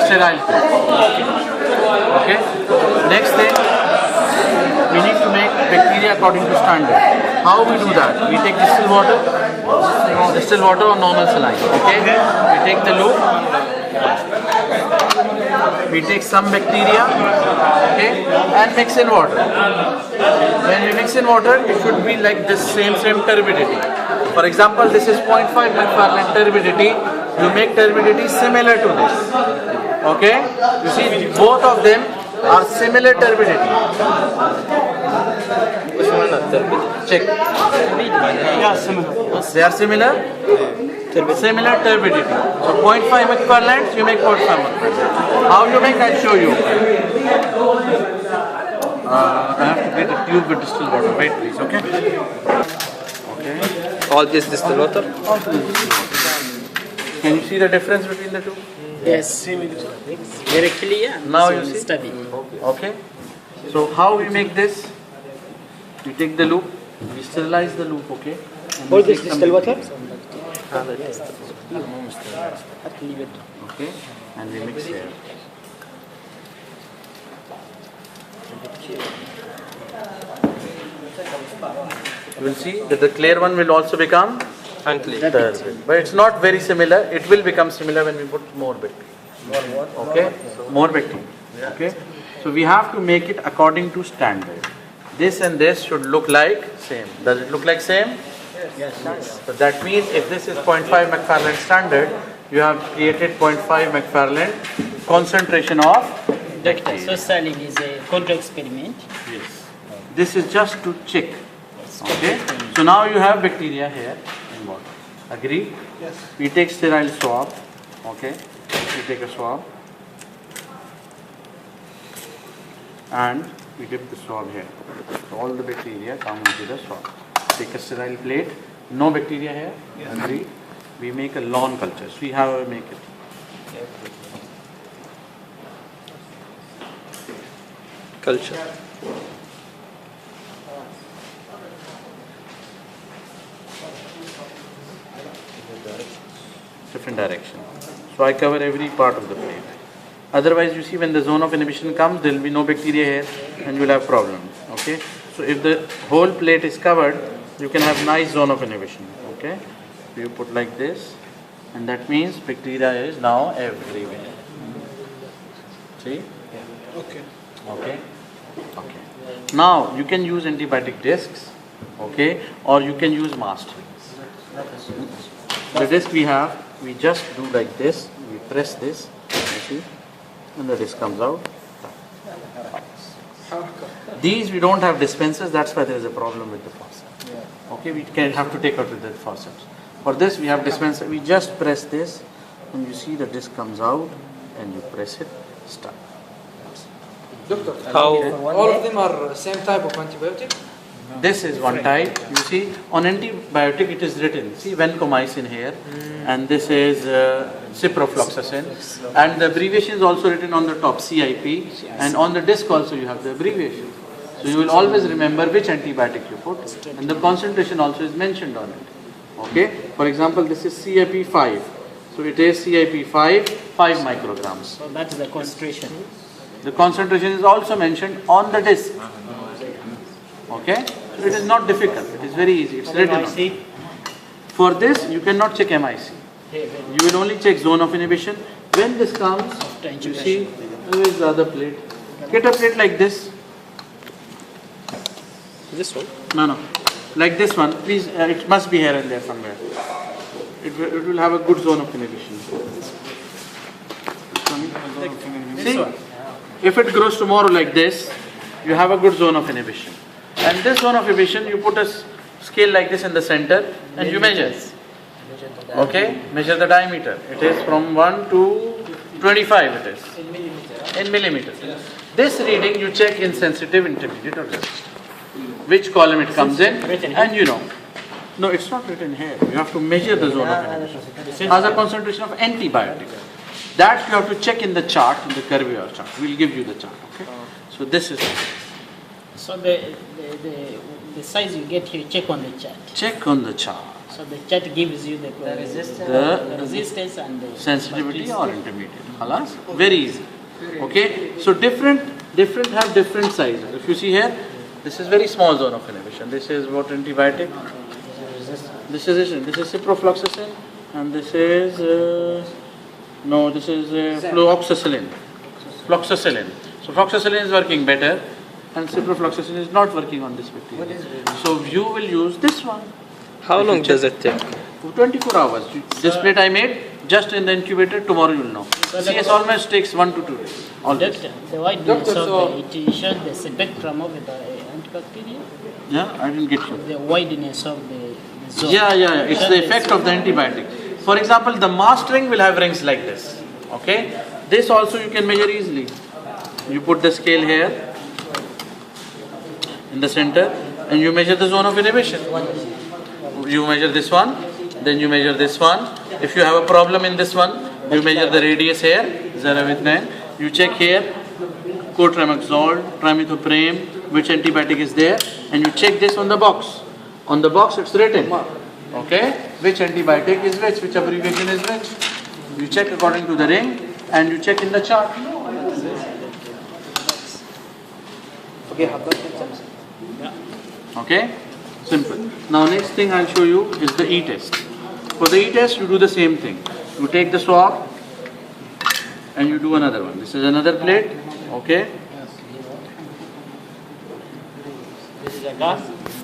sterile plate. Okay. Next thing, we need to make bacteria according to standard. How we do that? We take distilled water or normal saline. Okay. We take the loop. We take some bacteria, okay, and mix in water. When we mix in water, it should be like this same turbidity. For example, this is 0.5 McFarland turbidity. You make turbidity similar to this. Okay? You see, both of them are similar turbidity. Check. Yeah, similar. They are similar? Similar turbidity. So 0.5 McFarland, you make 0.5 McFarland. How you make, I'll show you. I have to get a tube with distilled water. Wait please, okay? Okay. All this distilled water? Can you see the difference between the two? Yes. Very clear. Now So you see? Study. Okay. So how we make this? We take the loop, we sterilize the loop, okay? And All we this take some distilled water? bacteria. Okay, and we mix here. You will see that the clear one will also become Unclear. turbid. But it's not very similar. It will become similar when we put more bacteria. Okay, more bacteria. Okay, so we have to make it according to standard. This and this should look like same. Does it look like same? Yes. So that means if this is 0.5 McFarland standard, you have created 0.5 McFarland concentration of Doctor, bacteria. so saline is a control experiment. Yes. This is just to check. Yes, Okay. control experiment. So now you have bacteria here in water. Agree? Yes. We take sterile swab. Okay. We take a swab. And we dip the swab here. So all the bacteria come into the swab. Take a sterile plate. No bacteria here. Agree? We make a lawn culture. See how I make it. Culture. Different direction. So I cover every part of the plate. Otherwise, you see, when the zone of inhibition comes, there will be no bacteria here and you will have problems. Okay. So if the whole plate is covered, you can have nice zone of inhibition. Okay. So you put like this, and that means bacteria is now everywhere. See? Okay. Okay. Okay. Now you can use antibiotic discs. Okay. Or you can use mask. The disc we have, we just do like this. We press this. You see? And the disc comes out. These we don't have dispensers, that's why there is a problem with the faucet. Okay, we can have to take out with the faucets. For this we have dispenser, we just press this and you see the disc comes out and you press it, stop. Doctor, How? all of them are same type of antibiotic? This is one type, you see, on antibiotic it is written, see vancomycin here, and this is ciprofloxacin, and the abbreviation is also written on the top, CIP, and on the disc also you have the abbreviation. So you will always remember which antibiotic you put, and the concentration also is mentioned on it. Okay, for example, this is CIP 5, so it is CIP 5 micrograms. So that's the concentration. The concentration is also mentioned on the disc. Okay, so it is not difficult, it is very easy, it's written on. MIC. For this, you cannot check MIC. You will only check zone of inhibition. When this comes, you see, where is the other plate? Get a plate like this. This one? No. Like this one. Please, it must be here and there somewhere. It will have a good zone of inhibition. See, if it grows tomorrow like this, you have a good zone of inhibition. And this zone of inhibition, you put a scale like this in the center and you measure. Okay, measure the diameter. It is from 1 to 25 it is. In millimeters. This reading you check in sensitive, intermediate or resistant. Which column it comes in and you know. No, it's not written here. You have to measure the zone of inhibition. As a concentration of antibiotic. That you have to check in the chart, in the Curveyeur chart. We'll give you the chart. Okay. So this is. So the size you get here, check on the chart. Check on the chart. So the chart gives you the the resistance and the sensitivity or intermediate. Halas? Very easy. Okay? So different have different sizes. If you see here, this is very small zone of inhibition. This is what antibiotic. This is ciprofloxacin, and this is fluoxacillin. Floxacillin. So floxacillin is working better, and ciprofloxacin is not working on this bacteria. So you will use this one. How long does it take? 24 hours. This plate I made just in the incubator. Tomorrow you will know. CS almost takes 1 to 2 days. Always. Doctor, the wideness Doctor, so- of it shows the spectrum of the antibacterial. Yeah, I didn't get you. The wideness of the zone. Yeah. It's the effect of the antibiotic. For example, the mast ring will have rings like this. Okay? This also you can measure easily. You put the scale here in the center and you measure the zone of inhibition. You measure this one, then you measure this one. If you have a problem in this one, you measure the radius here, 0 with 9. You check here, cotrimoxazole, trimethoprim, which antibiotic is there, and you check this on the box. On the box it's written, okay, which antibiotic is which abbreviation is which. You check according to the ring and you check in the chart. Okay, simple. Now next thing I'll show you is the E-test. For the E-test you do the same thing. You take the swab and you do another one. This is another plate, okay. This is a gas.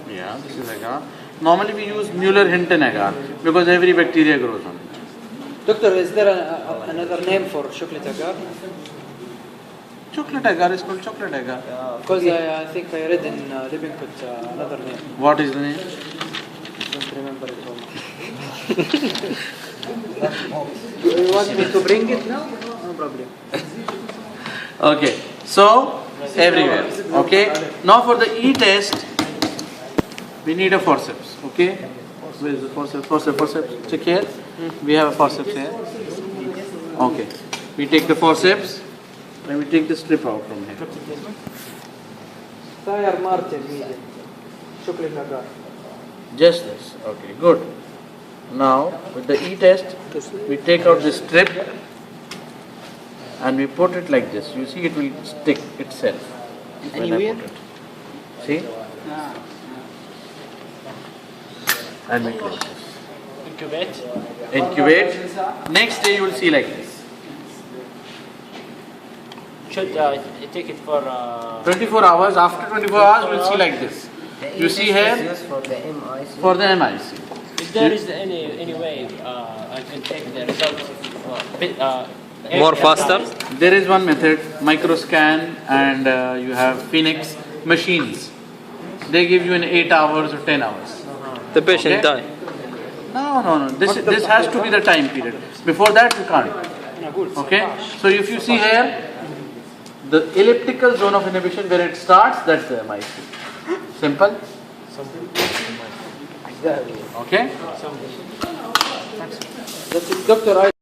Yeah, this is agar. Normally we use Mueller-Hinton agar because every bacteria grows on it. Doctor, is there another name for chocolate agar? Chocolate agar is called chocolate agar. Because I think I read in Lippincott another name. What is the name? Don't remember it all. You want me to bring it now? No problem. Okay, so everywhere. Okay, now for the E-test, we need a forceps. Okay, where is the forceps? Forceps. Check here. We have a forceps here. Okay, we take the forceps and we take the strip out from here. Tire Martin medium. Chocolate agar. Just this. Okay, good. Now with the E-test, we take out the strip and we put it like this. You see, it will stick itself. when I Anywhere? put it. See? And we close this. Incubate. Incubate. Next day you will see like this. Should take it for 24 hours. After 24 hours, we'll see like this. You see here for the MIC. for the MIC. if there is any way I can take the results More faster? There is one method, microscan, and you have Phoenix machines. They give you in 8 hours or 10 hours. The patient Okay. die. No. This has to be the time period. Before that, you can't. Okay? So if you see here, the elliptical zone of inhibition where it starts, that's the MIC. Simple? Okay? That's it, Doctor.